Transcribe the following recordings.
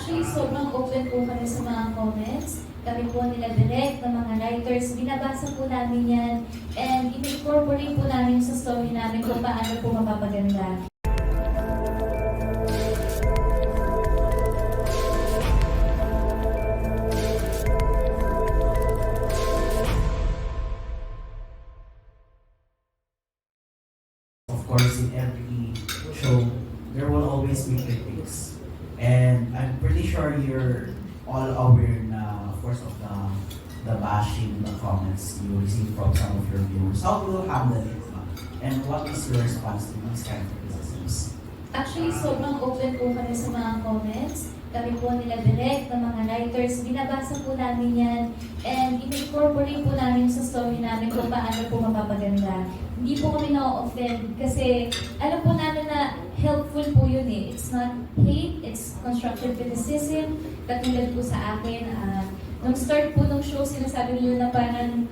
Actually, sobrang open po kami sa mga comments. Kami po nila direct na mga writers. Binabasa po namin yan. And in-incorporate po namin sa story namin kung paano po mapapaganda. Of course, in every show, there will always be critics. And I'm pretty sure you're all aware na, of course, of the bashing, the comments you receive from some of your viewers. How do you handle it? And what is your response to these kind of criticisms? Actually, sobrang open po kami sa mga comments. Kami po nila direct na mga writers. Binabasa po namin yan. And in-incorporate po namin sa story namin kung paano po mapapaganda. Hindi po kami na-offend kasi alam po namin na helpful po yun eh. It's not hate, it's constructive criticism. Katulad po sa akin, nung start po ng show, sinasabi nila na parang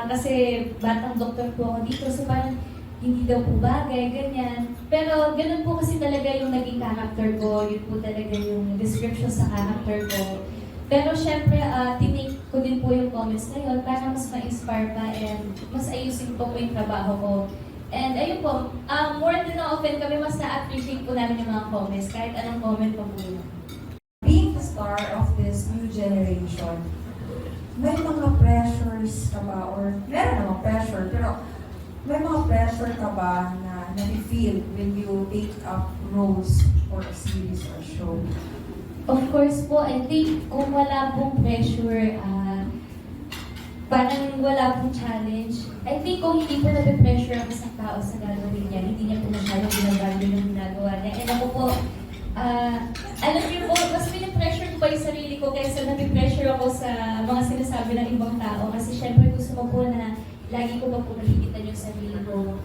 kasi batang doktor po ako dito, so parang hindi daw po bagay, ganyan. Pero ganun po kasi talaga yung naging character ko, yun po talaga yung description sa character ko. Pero syempre, tinake ko din po yung comments na yun para mas ma-inspire pa and mas ayusin po yung trabaho ko. And ayun po, more than na-offend kami, mas na-appreciate po namin yung mga comments, kahit anong comment pa po yun. Being the star of this new generation, may mga pressures ka ba? Or meron namang pressure, pero may mga pressure ka ba na na-feel when you take up roles for a series or show? Of course po, I think kung wala pong pressure, parang wala pong challenge. I think kung hindi po nape-pressure ako sa tao sa gagawin niya, hindi niya po masyadong binabago yung ginagawa niya. And ako po, alam niyo po, mas pinapressure ko pa yung sarili ko kaysa nape-pressure ako sa mga sinasabi ng ibang tao. Kasi syempre gusto ko po na lagi ko pa po nakikita yung sarili ko.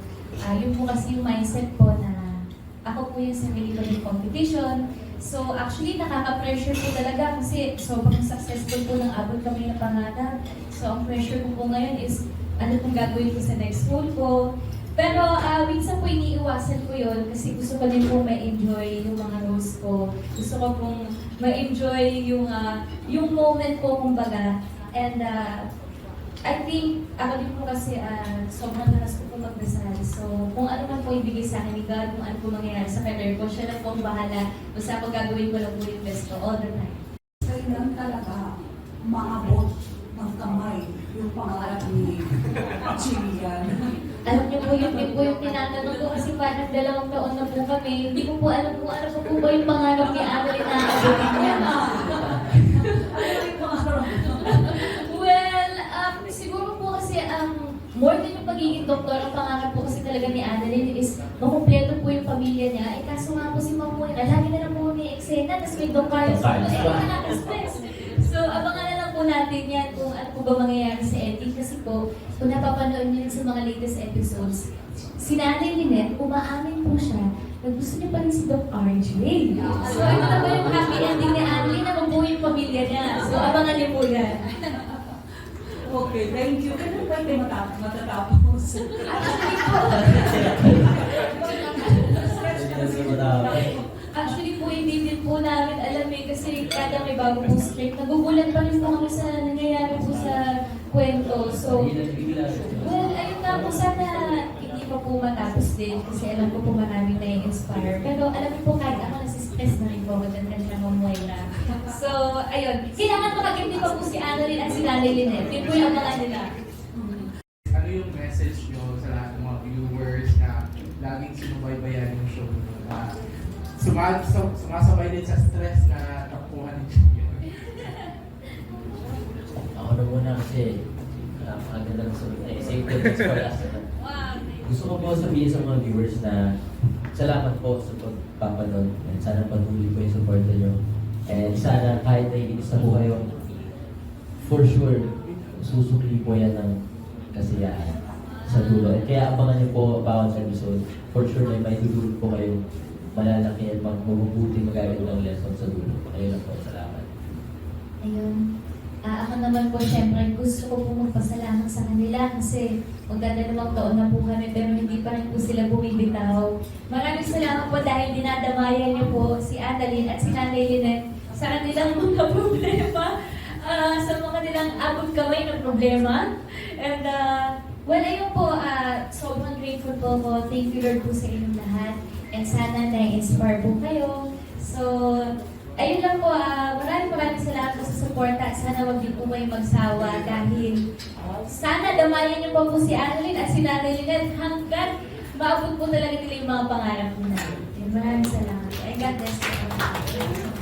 Yun po kasi yung mindset ko na ako po yung sarili ko ng competition. So actually nakaka-pressure po talaga kasi sobrang successful po ng abot kami na pangarap. So ang pressure ko po ngayon is ano pong gagawin ko sa next role ko. Pero minsan po iniiwasan ko yun kasi gusto ko din po ma-enjoy yung mga roles ko. Gusto ko pong ma-enjoy yung moment ko kumbaga. And I think, ako din po kasi sobrang lakas ko po magdasal. So, kung ano man po ibigay sa akin ni God, kung ano po mangyayari sa career ko, siya lang po ang bahala. Basta po gagawin ko lang po yung best ko all the time. Kailan talaga maabot ng kamay yung pangarap ni Jillian? Alam niyo po, yun din po yung tinatanong ko kasi parang 2 taon na po kami. Hindi ko po alam kung ano po ba yung pangarap ni Adeline na abutin niya. Siguro po kasi more than yung pagiging doktor, ang pangarap po kasi talaga ni Adeline is makumpleto po yung pamilya niya. Eh kaso nga po si Ma'am Moira, lagi na lang po ni eksena, tapos may Doc Carlos po. Eh, nakaka-stress. So, abangan na lang po natin yan kung ano po ba mangyayari sa ending. Kasi po, kung napapanood niyo sa mga latest episodes, si Nanay Lynette, umaamin po siya na gusto niya pa rin si Doc RJ. So, ito na ba yung happy ending ni Adeline na mabuo yung pamilya niya. So, abangan niyo po yan. Okay, thank you. Kailan ba ito matatapos? Actually po, hindi din po namin alam eh, kasi kada may bago pong script. Nagugulat pa rin po kami sa nangyayari po sa kwento. So, well, ayun nga po, sana hindi pa po matapos din kasi alam ko po maraming na-inspire. Pero alam ko po, kahit ako nasi-stress na rin po ako dyan kanina Ma'am Moira. So, ayun. Kailangan makagindi pa po si Annalyn at si Nanay Lynette. Yun po yung abangan nila. Ano yung message nyo sa lahat ng mga viewers na laging sinubaybayan yung show nyo? Sumasabay din sa stress na nakukuha ni Jillian. Ako na muna kasi ang ganda ng sagot ay same things for us. Gusto ko po sabihin sa mga viewers na salamat po sa pagpapanood and sana patuloy po yung support nyo. And sana kahit naiinis na po kayo, for sure, susukli po yan ng kasiyahan sa dulo. And kaya abangan nyo po bawat episode. For sure may maitutulog po kayo malalaki at mabubuti magagandang lesson sa dulo. Ayun lang po, salamat. Ayun. Ako naman po, syempre, gusto ko po magpasalamat sa kanila kasi magdadalawang taon na po kami pero hindi pa rin po sila bumibitaw. Maraming salamat po dahil dinadamayan niyo po si Adeline at si Nanay Lynette sa sa kanilang mga problema, sa mga kanilang abot kamay na problema. And well, ayun po, sobrang grateful po ako. Thank you Lord po sa inyong lahat. And sana na-inspire po kayo. So, ayun lang po, maraming salamat po sa suporta. Sana wag niyo po kayo magsawa dahil sana damayan niyo pa po si Annalyn at si Nanay Lynette hanggat maabot po talaga nila yung mga pangarap nila. Maraming salamat. And God bless you.